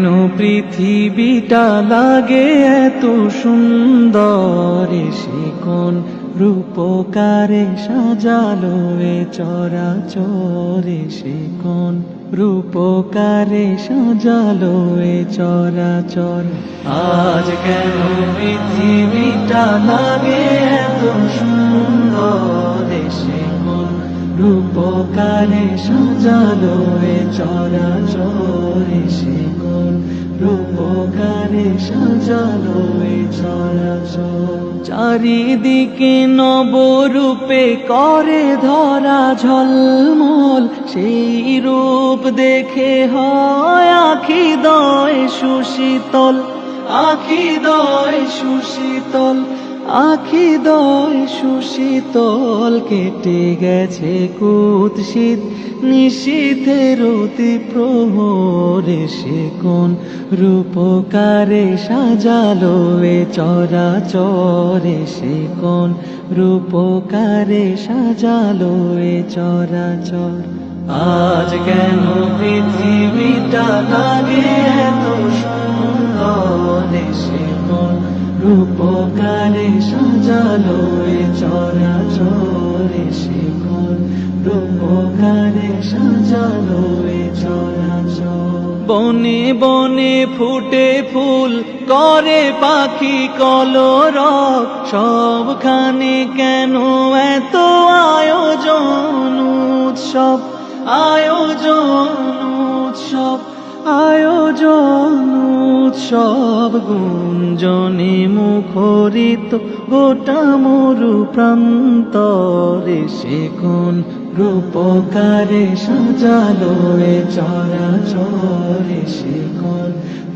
কেন পৃথিবীটা লাগে এত সুন্দর, সে কোন রূপকারে সাজালো এ চরাচরে, সে কোন রূপকারে সাজালো এ চরাচর। আজ কেন পৃথিবীটা লাগে এত সুন্দর, সে কোন রূপকারে সাজালো এ চরাচর, সে কোন রূপকারে সাজালো এ চরাচর। চারিদিকে নবরূপে করে ধরা ঝলমল, সেই রূপ দেখে হয় আখি দয় সুশীতল, আখি দয় সুশীতল, আখি দয় সুশীতল। কেটে গেছে কুৎসিত নিশীথের অতি প্রহরে, সে কোন রূপকারে সাজালো এ চরাচরে, সে কোন রূপকারে সাজালো এ চরাচর। আজ কেন পৃথিবীটা লাগে এত সুন্দর, সে কোন রূপকারে সাজালো এ চরাচরে, সে কোন রূপকারে সাজালো এ চরাচর। বনে বনে ফুটে ফুল করে পাখি কলরব, সবখানে কেন এত আয়োজন উৎসব, আয়োজন উৎসব, আয়োজন উৎসব। গুঞ্জনে মুখরিত গোটা মরু প্রান্তরে, সে কোন রূপকারে সাজালো এ চরাচরে, সে কোন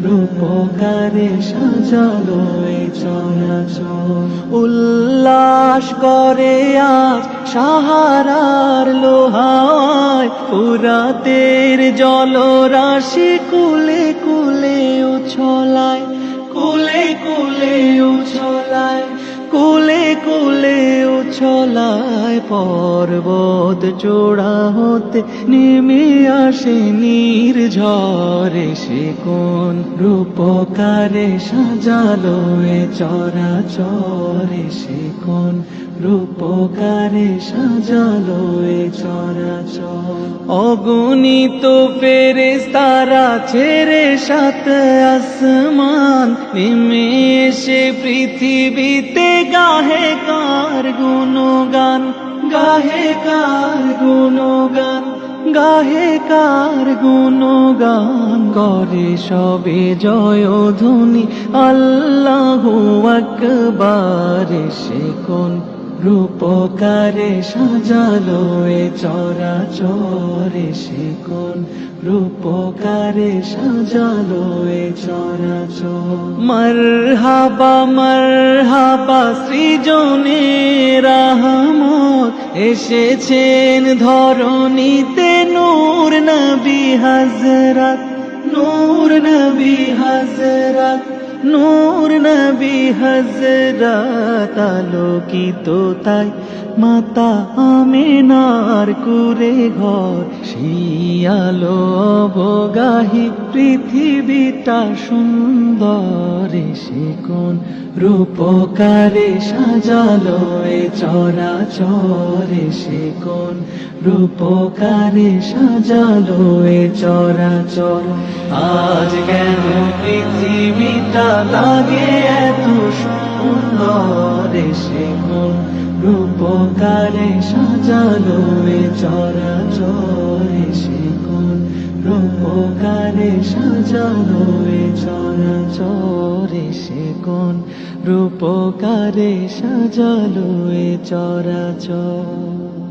রূপকারে সাজালো এ চরাচর। উল্লাস করে আজ সাহারার লোহায়, ফুরাতের জলরাশি কুলে কুলে উছলায়, কুলে কুলে উছলায়, কুলে কুলে উছলায়। পর্বত চূড়া হতে নেমে আসে নির্ঝরে, সে কোন রূপকারে সাজালো এ চরাচরে, সে কোন রূপকারে সাজালো এ চরাচর। অগণিত ফেরেশতারা ছেড়ে সাত আসমান, নেমে এসে পৃথিবীতে গাহে কার গুণগান, গাহে কার গুণগান, গাহে কার গুণগান। করে সবে জয়ধ্বনি আল্লাহু আকবার, সে কোন রূপকারে সাজালো এ চরাচরে, সে কোন রূপকারে সাজালো এ চরাচর। মারহাবা মারহাবা সৃজনের রহমত, এসেছেন ধরণীতে নূর নবী হযরত, নূর নবী হযরত, নূর নবী হযরত। আলোকিত তাই মাতা আমিনার কুরে ঘর, সেই আলো অবগাহী পৃথিবীটা সুন্দর, সে কোন রূপকারে সাজালো এ চরাচরে, সে কোন রূপকারে সাজালো এ চরাচর। আজ কেন পৃথিবীটা লাগে এত সুন্দর, সে কোন রূপকারে সাজালো এ চরাচরে, সে কোন রূপকারে সাজালো এ চরাচরে, সে কোন রূপকারে সাজালো এ চরাচর।